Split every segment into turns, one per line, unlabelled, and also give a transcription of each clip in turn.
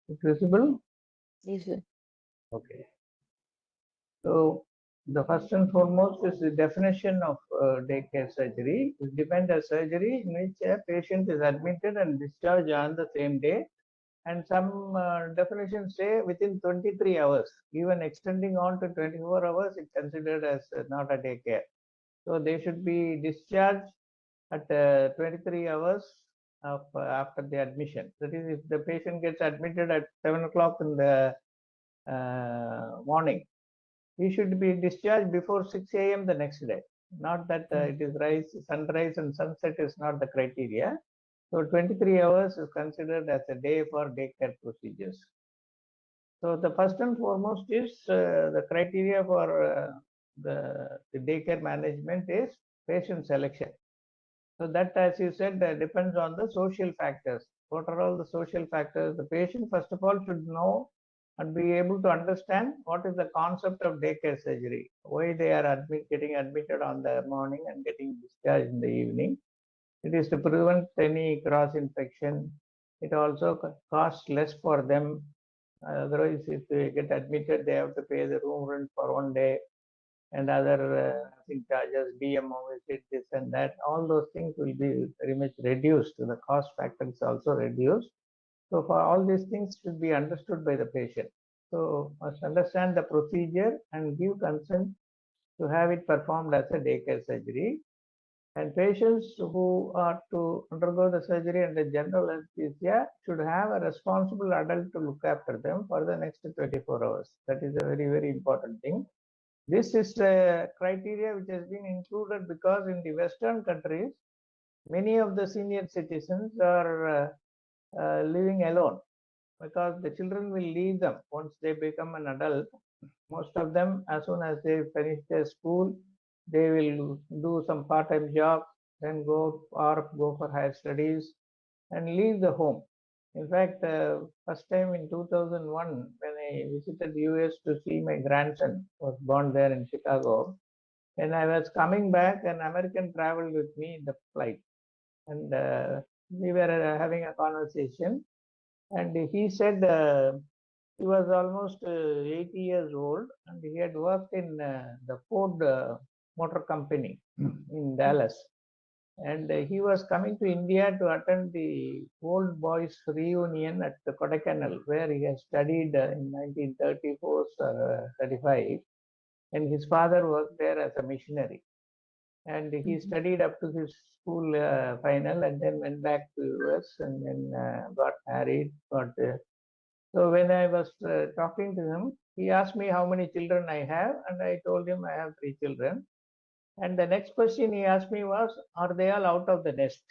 Is visible?
Yes, sir.
Okay. So the first and foremost is the definition of daycare surgery. It depends on surgery in which a patient is admitted and discharged on the same day. And some definitions say within 23 hours, even extending on to 24 hours, it's considered as not a daycare. So they should be discharged at 23 hours of after the admission. That is, if the patient gets admitted at 7 o'clock in the morning, he should be discharged before 6 a.m. the next day. Not that it is sunrise and sunset is not the criteria. So 23 hours is considered as a day for daycare procedures. So the first and foremost is the criteria for the daycare management is patient selection. So that, as you said, depends on the social factors. What are all the social factors? The patient, first of all, should know and be able to understand what is the concept of daycare surgery, why they are getting admitted on the morning and getting discharged in the evening. It is to prevent any cross infection. It also costs less for them. Otherwise, if they get admitted, they have to pay the room rent for one day and other charges, DMO visit, this and that. All those things will be very much reduced. The cost factor is also reduced. So for all these things should be understood by the patient. So must understand the procedure and give consent to have it performed as a daycare surgery. And patients who are to undergo the surgery under general anesthesia should have a responsible adult to look after them for the next 24 hours. That is a very, very important thing. This is a criteria which has been included because in the Western countries, many of the senior citizens are living alone because the children will leave them once they become an adult. Most of them, as soon as they finish their school, they will do some part-time job, then go for higher studies and leave the home. In fact, first time in 2001, when I visited US to see my grandson, was born there in Chicago, when I was coming back, an American traveled with me in the flight, and we were having a conversation, and he said he was almost 80 years old, and he had worked in the Ford Motor Company in Dallas. And he was coming to India to attend the old boys reunion at the Kodaikanal, where he had studied in 1934 or 35. And his father worked there as a missionary. And he studied up to his school final and then went back to US and then got married. So when I was talking to him, he asked me how many children I have, and I told him I have 3 children. And the next question he asked me was, are they all out of the nest?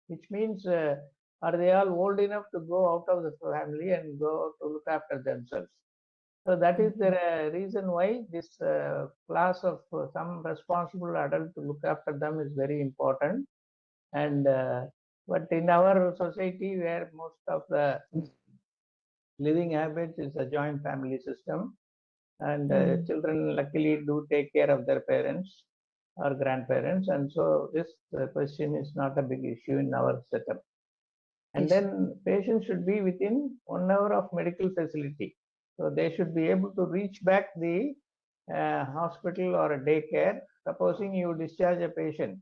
Which means, are they all old enough to go out of the family and go to look after themselves? So that is the reason why this class of some responsible adult to look after them is very important. And but in our society, where most of the living habits is a joint family system, and children luckily do take care of their parents or grandparents, and so this question is not a big issue in our setup. And then patients should be within 1 hour of medical facility, so they should be able to reach back the hospital or a daycare. Supposing you discharge a patient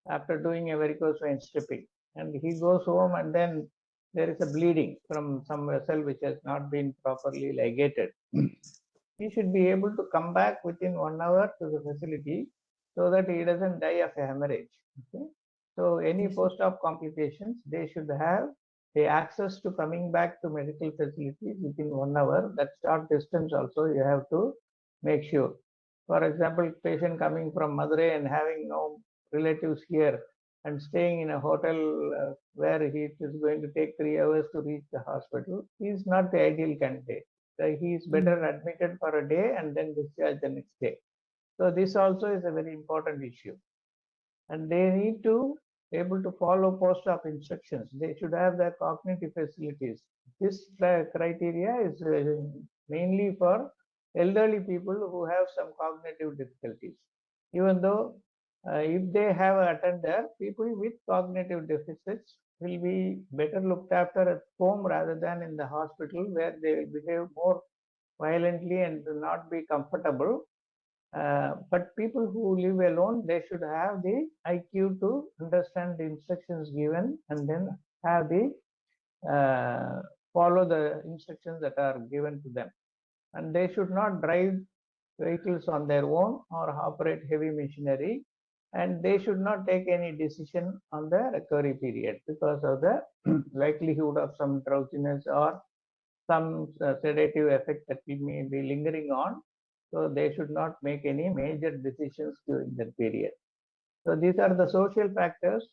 after doing a varicose vein stripping, and he goes home, and then there is a bleeding from some vessel which has not been properly ligated. He should be able to come back within 1 hour to the facility so that he doesn't die of a hemorrhage. Okay? So any post-op complications, they should have the access to coming back to medical facilities within 1 hour. That short distance also you have to make sure. For example, patient coming from Madurai and having no relatives here and staying in a hotel where he is going to take 3 hours to reach the hospital, he is not the ideal candidate. So he is better admitted for a day and then discharged the next day. So this also is a very important issue. And they need to be able to follow post-op instructions. They should have their cognitive facilities. This criteria is mainly for elderly people who have some cognitive difficulties. even though if they have a attender, people with cognitive deficits will be better looked after at home rather than in the hospital, where they will behave more violently and will not be comfortable. But people who live alone, they should have the IQ to understand the instructions given and then have the follow the instructions that are given to them. And they should not drive vehicles on their own or operate heavy machinery, and they should not take any decision on the recovery period because of the likelihood of some drowsiness or some sedative effect that we may be lingering on. So they should not make any major decisions during that period. So these are the social factors.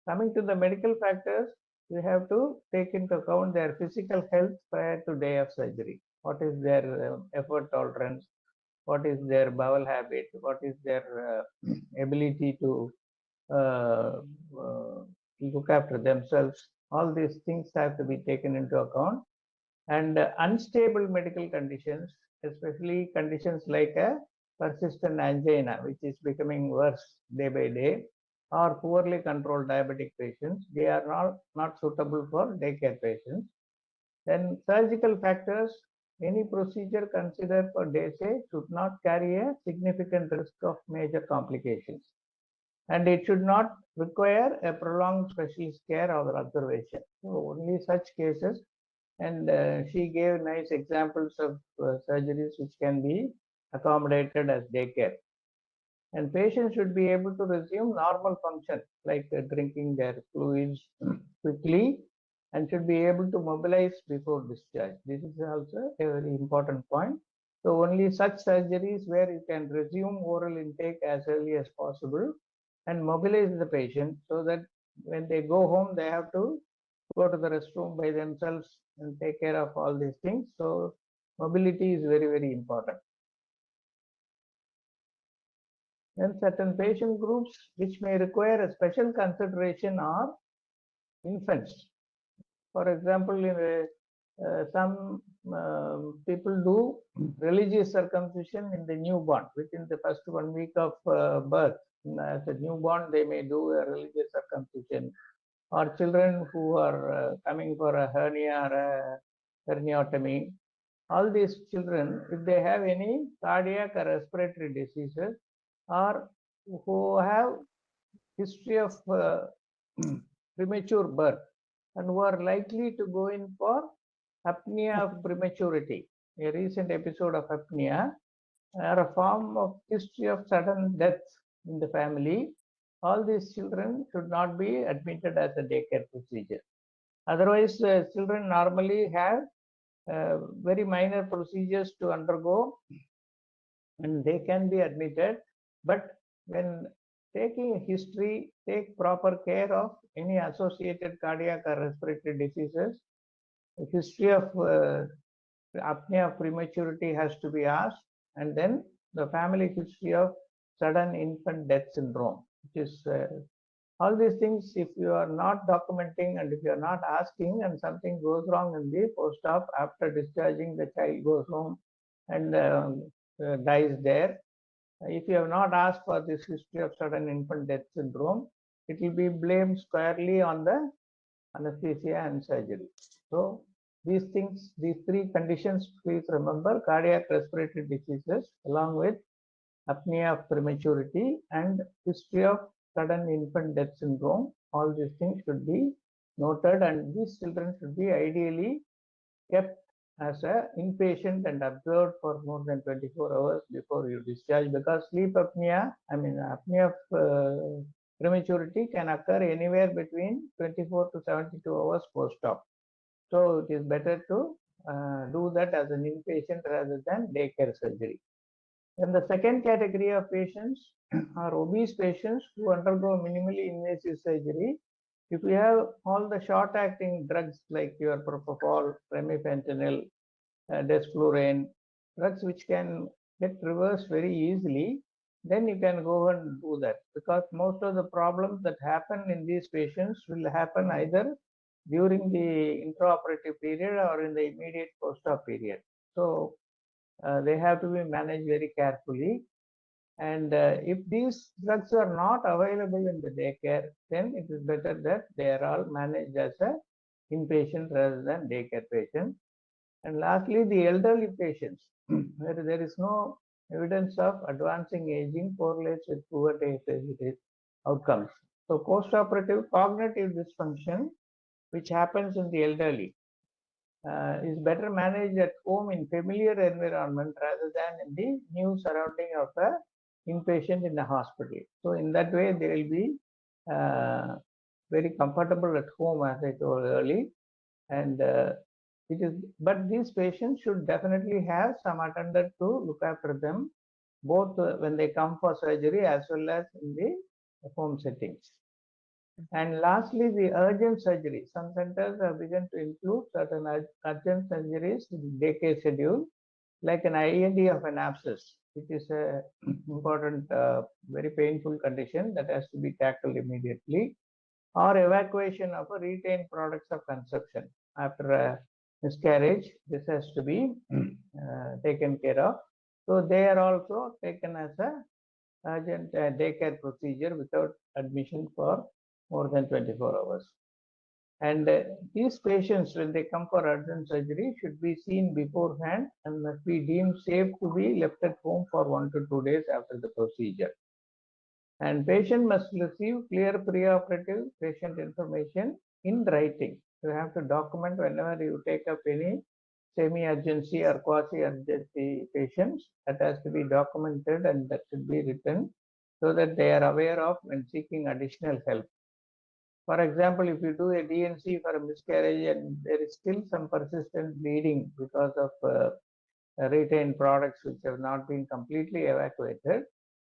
Coming to the medical factors, we have to take into account their physical health prior to day of surgery. What is their effort tolerance? What is their bowel habit? What is their ability to uh, uh, look after themselves? All these things have to be taken into account. And unstable medical conditions, especially conditions like a persistent angina, which is becoming worse day by day, or poorly controlled diabetic patients, they are not suitable for daycare patients. Then surgical factors, any procedure considered for day stay should not carry a significant risk of major complications. And it should not require a prolonged specialist care or observation. So only such cases, and she gave nice examples of surgeries which can be accommodated as daycare. And patients should be able to resume normal function like drinking their fluids quickly, and should be able to mobilize before discharge. This is also a very important point. So only such surgeries where you can resume oral intake as early as possible and mobilize the patient so that when they go home, they have to go to the restroom by themselves and take care of all these things. So mobility is very, very important. Then certain patient groups which may require a special consideration are infants. For example, some people do religious circumcision in the newborn within the first 1 week of birth. As a newborn, they may do a religious circumcision. Or children who are coming for a hernia or a herniotomy. All these children, if they have any cardiac or respiratory diseases, or who have history of premature birth, and who are likely to go in for apnea of prematurity, a recent episode of apnea, or a form of history of sudden death in the family, all these children should not be admitted as a daycare procedure. Otherwise, children normally have very minor procedures to undergo and they can be admitted. But when taking a history, take proper care of any associated cardiac or respiratory diseases. The history of apnea of prematurity has to be asked, and then the family history of sudden infant death syndrome, which is all these things. If you are not documenting and if you are not asking and something goes wrong in the post-op after discharging, the child goes home and dies there. If you have not asked for this history of sudden infant death syndrome, it will be blamed squarely on the anesthesia and surgery. So these things, these three conditions, please remember: cardiac respiratory diseases along with apnea of prematurity and history of sudden infant death syndrome. All these things should be noted, and these children should be ideally kept as a inpatient and observed for more than 24 hours before you discharge, because sleep apnea, apnea of prematurity can occur anywhere between 24 to 72 hours post-op. So it is better to do that as an inpatient rather than daycare surgery. Then the second category of patients are obese patients who undergo minimally invasive surgery. If you have all the short-acting drugs like your propofol, remifentanil, desflurane, drugs which can get reversed very easily, then you can go and do that, because most of the problems that happen in these patients will happen either during the intraoperative period or in the immediate post-op period. So they have to be managed very carefully. And if these drugs are not available in the daycare, then it is better that they are all managed as a inpatient rather than daycare patient. And lastly, the elderly patients, where there is no evidence of advancing aging correlates with poor day outcomes. So postoperative cognitive dysfunction, which happens in the elderly, is better managed at home in familiar environment rather than in the new surrounding of a inpatient in the hospital. So in that way, they will be very comfortable at home, as I told earlier. And but these patients should definitely have some attendant to look after them, both when they come for surgery as well as in the home settings. And lastly, the urgent surgery. Some centers have begun to include certain urgent surgeries in the daycare schedule, like an IND of an abscess. It is a important, very painful condition that has to be tackled immediately, or evacuation of a retained products of conception after a miscarriage. This has to be taken care of. So they are also taken as a urgent daycare procedure without admission for more than 24 hours. And these patients, when they come for urgent surgery, should be seen beforehand and must be deemed safe to be left at home for 1 to 2 days after the procedure. And patient must receive clear preoperative patient information in writing. You have to document whenever you take up any semi-urgency or quasi-urgency patients. That has to be documented and that should be written so that they are aware of when seeking additional help. For example, if you do a DNC for a miscarriage and there is still some persistent bleeding because of retained products which have not been completely evacuated,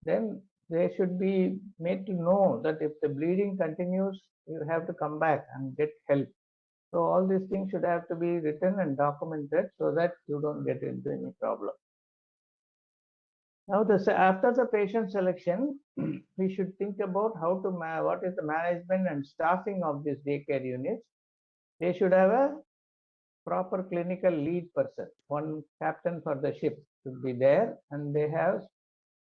then they should be made to know that if the bleeding continues, you have to come back and get help. So all these things should have to be written and documented so that you don't get into any problem. Now, after the patient selection, we should think about what is the management and staffing of this daycare units. They should have a proper clinical lead person. One captain for the ship should be there, and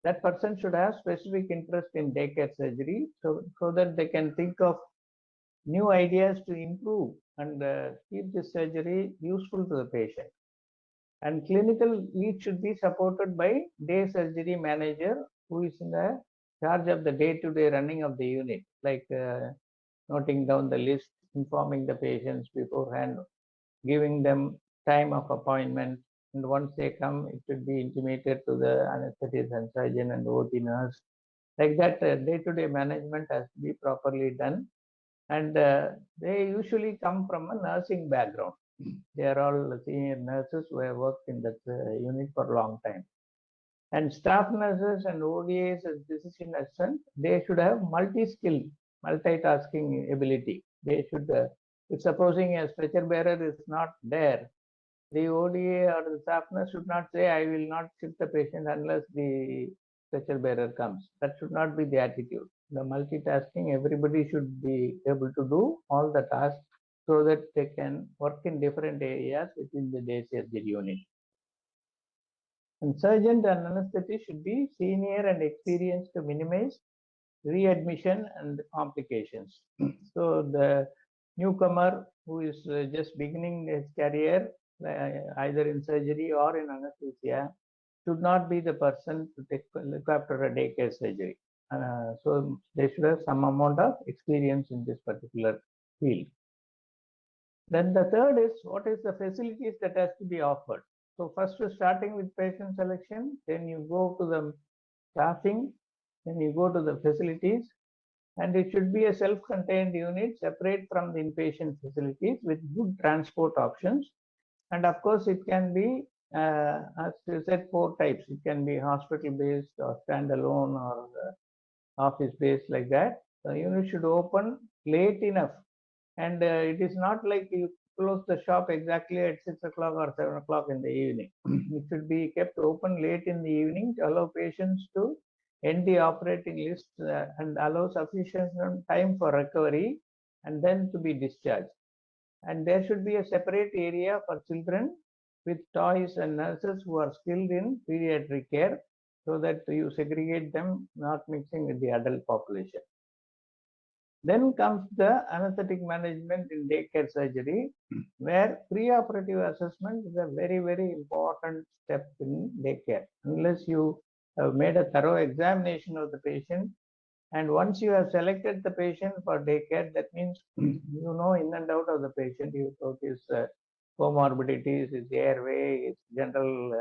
that person should have specific interest in daycare surgery, so that they can think of new ideas to improve and keep the surgery useful to the patient. And clinical lead should be supported by day surgery manager, who is in the charge of the day-to-day running of the unit, like noting down the list, informing the patients beforehand, giving them time of appointment, and once they come, it should be intimated to the anesthetist and surgeon and OT nurse. Like that, day-to-day management has to be properly done. And they usually come from a nursing background. They are all senior nurses who have worked in that unit for a long time. And staff nurses and ODAs as physician assistant, they should have multi-skill, multitasking ability. They should, if supposing a stretcher bearer is not there, the ODA or the staff nurse should not say, I will not shift the patient unless the stretcher bearer comes. That should not be the attitude. The multitasking, everybody should be able to do all the tasks so that they can work in different areas within the day surgery unit. And surgeon and anesthetist should be senior and experienced to minimize readmission and complications. So the newcomer who is just beginning his career, either in surgery or in anesthesia, should not be the person to look after a daycare surgery. So they should have some amount of experience in this particular field. Then the third is, what is the facilities that has to be offered? So first, starting with patient selection, then you go to the staffing, then you go to the facilities, and it should be a self-contained unit separate from the inpatient facilities with good transport options. And of course, it can be, as you said, 4 types. It can be hospital-based or standalone or office-based, like that. The unit should open late enough. And it is not like you close the shop exactly at 6 o'clock or 7 o'clock in the evening. It should be kept open late in the evening to allow patients to end the operating list and allow sufficient time for recovery and then to be discharged. And there should be a separate area for children with toys and nurses who are skilled in pediatric care. so that you segregate them, not mixing with the adult population. Then comes the anesthetic management in daycare surgery, where preoperative assessment is a very, very important step in daycare. Unless you have made a thorough examination of the patient, and once you have selected the patient for daycare, that means you know in and out of the patient, you know his comorbidities, his airway, his general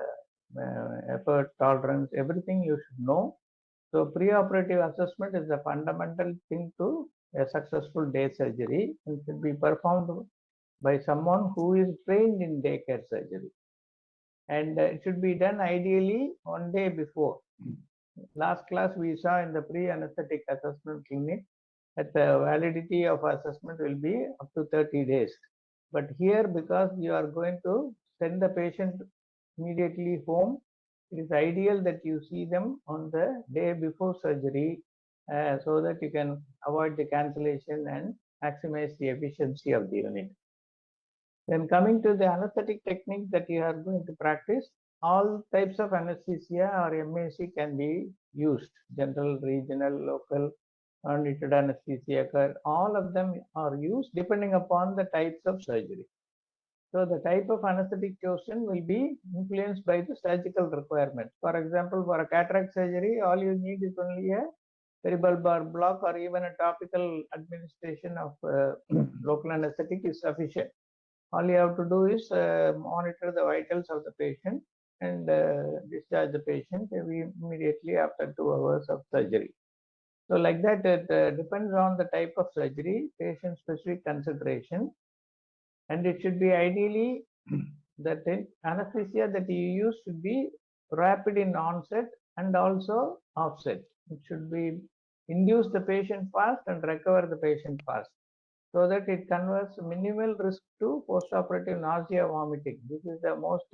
effort tolerance, everything you should know. So preoperative assessment is the fundamental thing to a successful day surgery and should be performed by someone who is trained in daycare surgery. And it should be done ideally one day before. Last class we saw in the pre-anesthetic assessment clinic that the validity of assessment will be up to 30 days. But here, because you are going to send the patient immediately home, it is ideal that you see them on the day before surgery so that you can avoid the cancellation and maximize the efficiency of the unit. Then coming to the anesthetic technique that you are going to practice, all types of anesthesia or MAC can be used, general, regional, local, non-treated anesthesia, all of them are used depending upon the types of surgery. So the type of anesthetic chosen will be influenced by the surgical requirements. For example, for a cataract surgery, all you need is only a peribulbar block or even a topical administration of local anesthetic is sufficient. All you have to do is monitor the vitals of the patient and discharge the patient immediately after 2 hours of surgery. So like that, it depends on the type of surgery, patient-specific consideration, and it should be ideally that the anesthesia that you use should be rapid in onset and also offset. It should be induce the patient fast and recover the patient fast, so that it converts minimal risk to postoperative nausea, vomiting. This is the most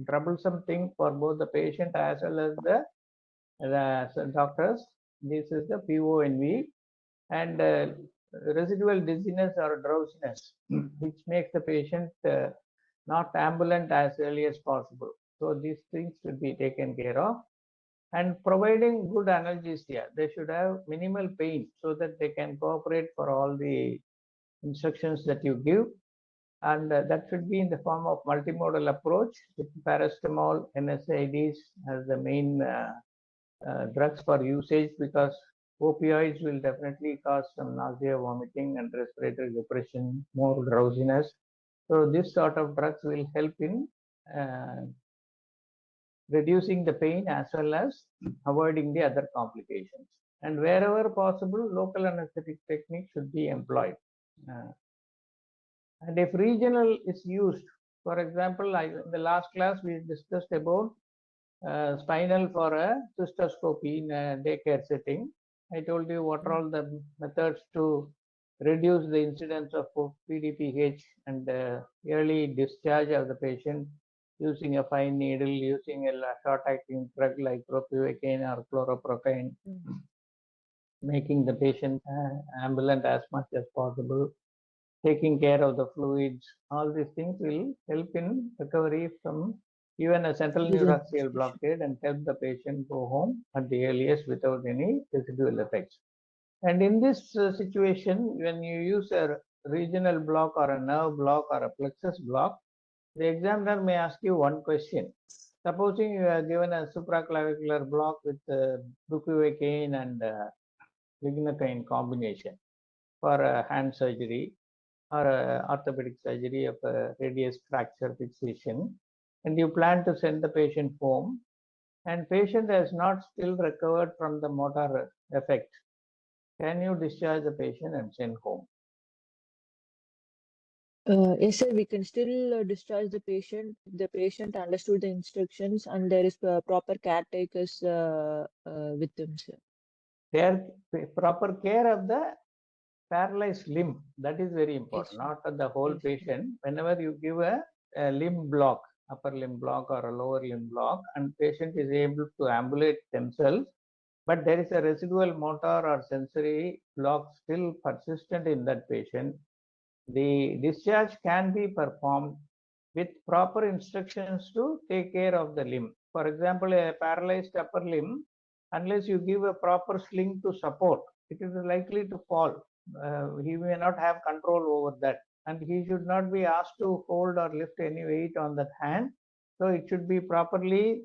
troublesome thing for both the patient as well as the doctors. This is the PONV, and residual dizziness or drowsiness, which makes the patient not ambulant as early as possible. So these things should be taken care of. And providing good analgesia, they should have minimal pain so that they can cooperate for all the instructions that you give. And that should be in the form of multimodal approach with paracetamol, NSAIDs as the main drugs for usage, because opioids will definitely cause some nausea, vomiting, and respiratory depression, more drowsiness. So this sort of drugs will help in reducing the pain as well as avoiding the other complications. And wherever possible, local anesthetic technique should be employed. And if regional is used, for example, in the last class we discussed about spinal for a cystoscopy in a daycare setting. I told you what are all the methods to reduce the incidence of PDPH and early discharge of the patient, using a fine needle, using a short-acting drug like propionine or chloroprocaine, making the patient ambulant as much as possible, taking care of the fluids. All these things will help in recovery from even a central neuraxial blockade and help the patient go home at the earliest without any residual effects. And in this situation, when you use a regional block or a nerve block or a plexus block, the examiner may ask you one question. Supposing you are given a supraclavicular block with bupivacaine and lignocaine combination for a hand surgery or orthopedic surgery of a radius fracture fixation, and you plan to send the patient home, and patient has not still recovered from the motor effect, can you discharge the patient and send home?
Yes, sir, we can still discharge the patient. The patient understood the instructions and there is proper caretakers with them, sir.
Proper care of the paralyzed limb, that is very important, yes, not the whole yes, patient. Whenever you give a limb block, upper limb block or a lower limb block, and patient is able to ambulate themselves, but there is a residual motor or sensory block still persistent in that patient, the discharge can be performed with proper instructions to take care of the limb. For example, a paralyzed upper limb, unless you give a proper sling to support, it is likely to fall. He may not have control over that, and he should not be asked to hold or lift any weight on that hand. So it should be properly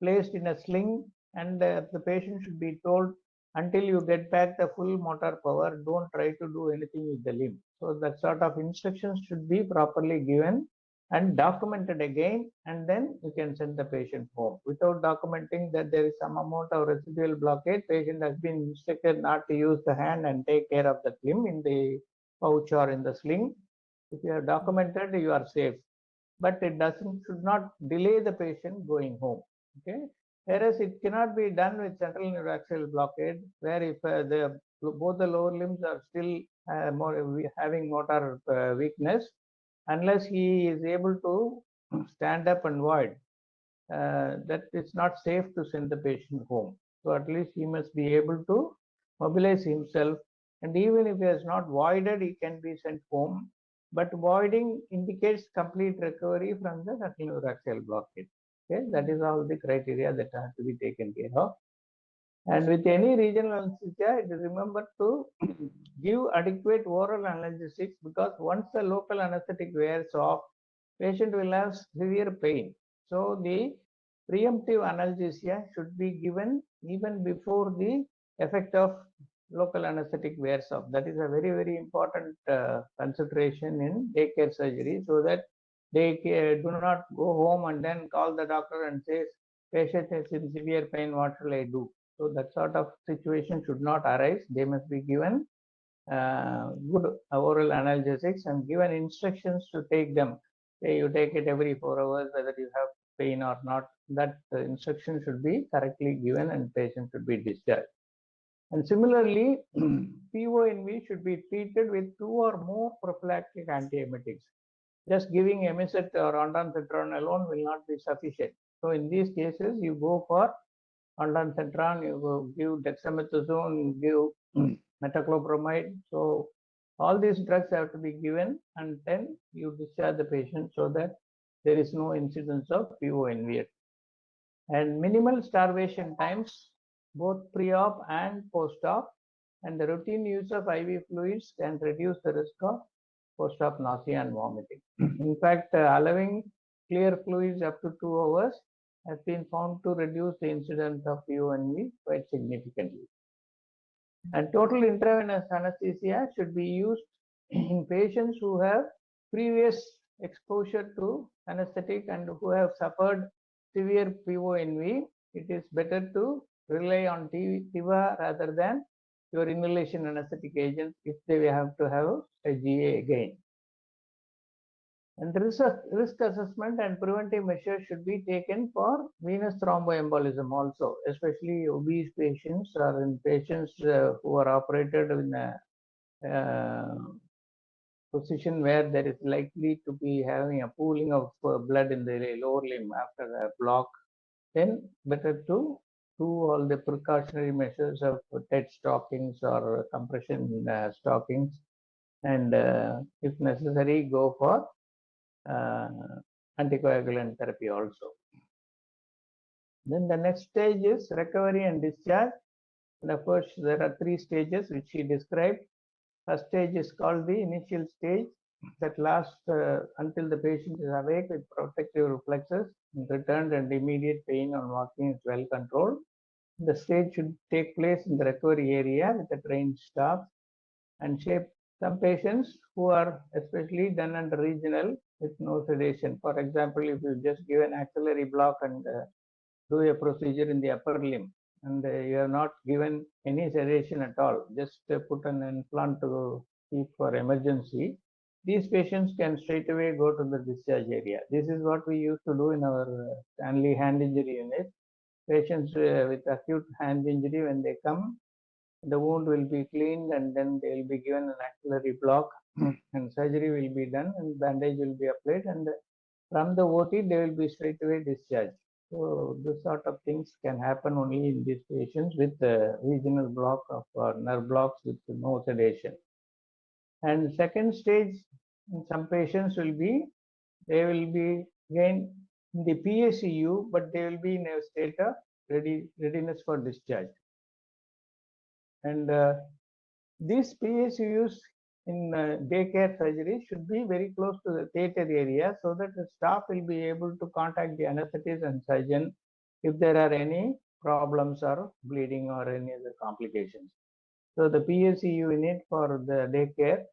placed in a sling, and the patient should be told, until you get back the full motor power, don't try to do anything with the limb. So that sort of instructions should be properly given and documented again, and then you can send the patient home. Without documenting that there is some amount of residual blockade, patient has been instructed not to use the hand and take care of the limb in the pouch or in the sling. If you have documented, you are safe, but it should not delay the patient going home. Okay, whereas it cannot be done with central neuraxial blockade, where if both the lower limbs are still having motor weakness, unless he is able to stand up and void, that it's not safe to send the patient home. So at least he must be able to mobilize himself, and even if he has not voided, he can be sent home. But voiding indicates complete recovery from the central neuraxial blockade. Okay, that is all the criteria that has to be taken care of. And with any regional anesthesia, it is remembered to give adequate oral analgesics, because once the local anesthetic wears off, patient will have severe pain. So the preemptive analgesia should be given even before the effect of local anesthetic wears off. That is a very, very important consideration in daycare surgery, so that they do not go home and then call the doctor and say, patient is in severe pain, what shall I do? So that sort of situation should not arise. They must be given good oral analgesics and given instructions to take them. Say you take it every 4 hours, whether you have pain or not. That instruction should be correctly given and patient should be discharged. And similarly, PONV should be treated with 2 or more prophylactic antiemetics. Just giving Emicet or ondansetron alone will not be sufficient. So in these cases, you go for ondansetron, you give dexamethasone, you give metoclopramide. So all these drugs have to be given, and then you discharge the patient so that there is no incidence of PONV. And minimal starvation times, both pre-op and post-op, and the routine use of IV fluids can reduce the risk of post-op nausea and vomiting. In fact, allowing clear fluids up to 2 hours has been found to reduce the incidence of PONV quite significantly. And total intravenous anesthesia should be used in patients who have previous exposure to anesthetic and who have suffered severe PONV. It is better to rely on TIVA rather than your inhalation anesthetic agents if they have to have a GA again. And the risk assessment and preventive measures should be taken for venous thromboembolism also, especially obese patients or in patients who are operated in a position where there is likely to be having a pooling of blood in the lower limb after a block. Then better to do all the precautionary measures of TED stockings or compression stockings, and if necessary, go for anticoagulant therapy also. Then the next stage is recovery and discharge. And of course, there are 3 stages which he described. First stage is called the initial stage, that lasts until the patient is awake with protective reflexes, returned, and immediate pain on walking is well controlled. The stage should take place in the recovery area with a trained staff, and some patients who are especially done under regional with no sedation. For example, if you just give an axillary block and do a procedure in the upper limb, and you are not given any sedation at all, just put an implant to keep for emergency, these patients can straight away go to the discharge area. This is what we used to do in our Stanley hand injury unit. Patients with acute hand injury, when they come, the wound will be cleaned and then they will be given an axillary block and surgery will be done and bandage will be applied, and from the OT they will be straight away discharged. So this sort of things can happen only in these patients with regional block of nerve blocks with no sedation. And second stage in some patients will be, they will be again in the PACU, but they will be in a state of readiness for discharge. And these PACUs in daycare surgery should be very close to the theater area so that the staff will be able to contact the anesthetist and surgeon if there are any problems or bleeding or any other complications. So the PACU unit for the daycare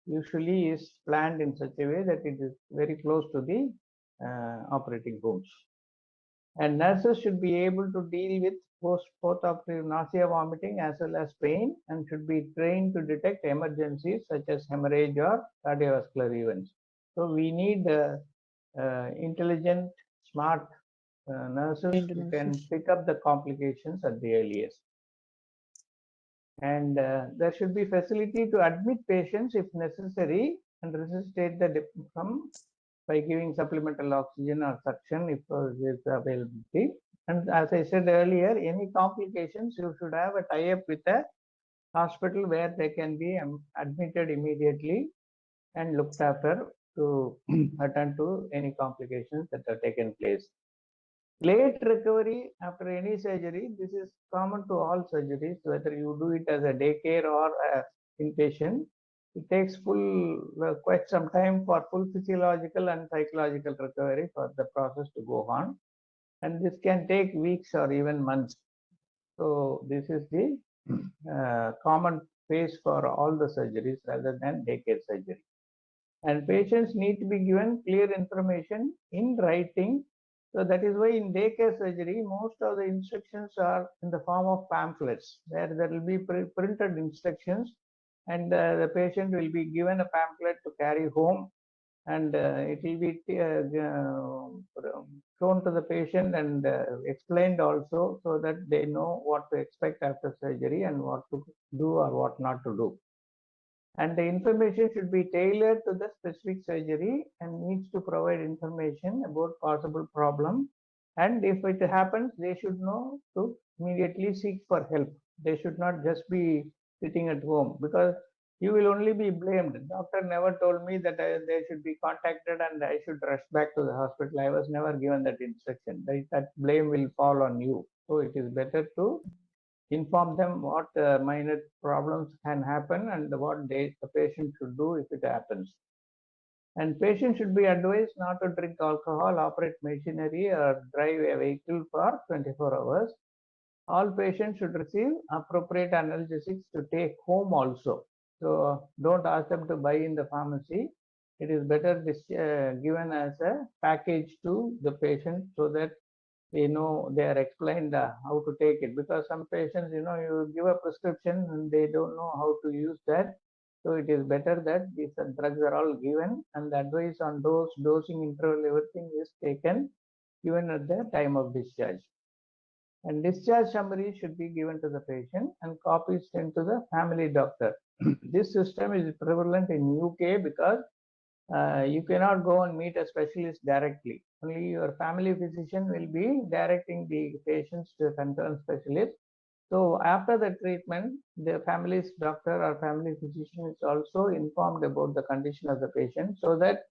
usually is planned in such a way that it is very close to the operating rooms. And nurses should be able to deal with post-operative nausea, vomiting as well as pain, and should be trained to detect emergencies such as hemorrhage or cardiovascular events. So we need intelligent, smart nurses who can pick up the complications at the earliest. And there should be facility to admit patients if necessary and resuscitate the from by giving supplemental oxygen or suction if there is availability. And as I said earlier, any complications, you should have a tie-up with a hospital where they can be admitted immediately and looked after to attend to any complications that are taken place. Late recovery after any surgery, this is common to all surgeries, whether you do it as a daycare or inpatient. It takes quite some time for full physiological and psychological recovery for the process to go on. And this can take weeks or even months. So this is the common phase for all the surgeries rather than daycare surgery. And patients need to be given clear information in writing. So that is why in daycare surgery, most of the instructions are in the form of pamphlets, where there will be printed instructions, and the patient will be given a pamphlet to carry home, and it will be shown to the patient and explained also, so that they know what to expect after surgery and what to do or what not to do. And the information should be tailored to the specific surgery and needs to provide information about possible problem. And if it happens, they should know to immediately seek for help. They should not just be sitting at home, because you will only be blamed. The doctor never told me that they should be contacted and I should rush back to the hospital. I was never given that instruction. That blame will fall on you. So it is better to inform them what minor problems can happen and what the patient should do if it happens. And patients should be advised not to drink alcohol, operate machinery, or drive a vehicle for 24 hours. All patients should receive appropriate analgesics to take home also. So don't ask them to buy in the pharmacy. It is better given as a package to the patient, so that they know, they are explained how to take it. Because some patients, you give a prescription and they don't know how to use that. So it is better that these drugs are all given, and the advice on dose, dosing interval, everything is given at the time of discharge. And discharge summary should be given to the patient and copies sent to the family doctor. This system is prevalent in UK because you cannot go and meet a specialist directly. Only your family physician will be directing the patients to a concerned specialist. So after the treatment, the family's doctor or family physician is also informed about the condition of the patient, so that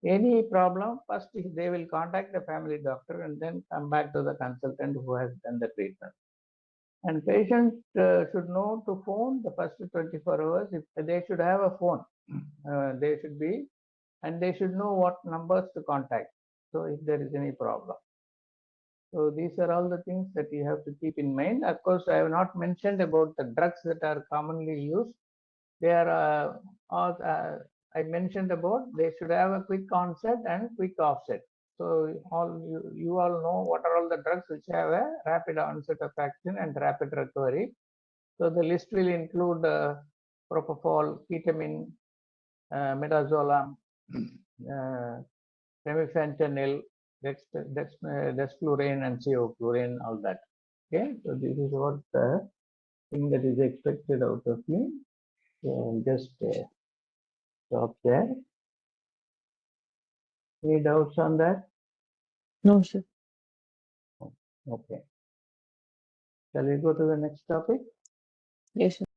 any problem, first they will contact the family doctor and then come back to the consultant who has done the treatment. And patients should know to phone the first 24 hours. If they should have a phone, they should be, and they should know what numbers to contact. So if there is any problem. So these are all the things that you have to keep in mind. Of course, I have not mentioned about the drugs that are commonly used. They are I mentioned about, they should have a quick onset and quick offset. So you all know what are all the drugs which have a rapid onset of action and rapid recovery. So the list will include propofol, ketamine, midazolam, remifentanil, desflurane, and sevoflurane, all that. Okay, so this is what the thing that is expected out of me. So I'll just stop there. Any doubts on that?
No, sir.
Okay. Shall we go to the next topic?
Yes, sir.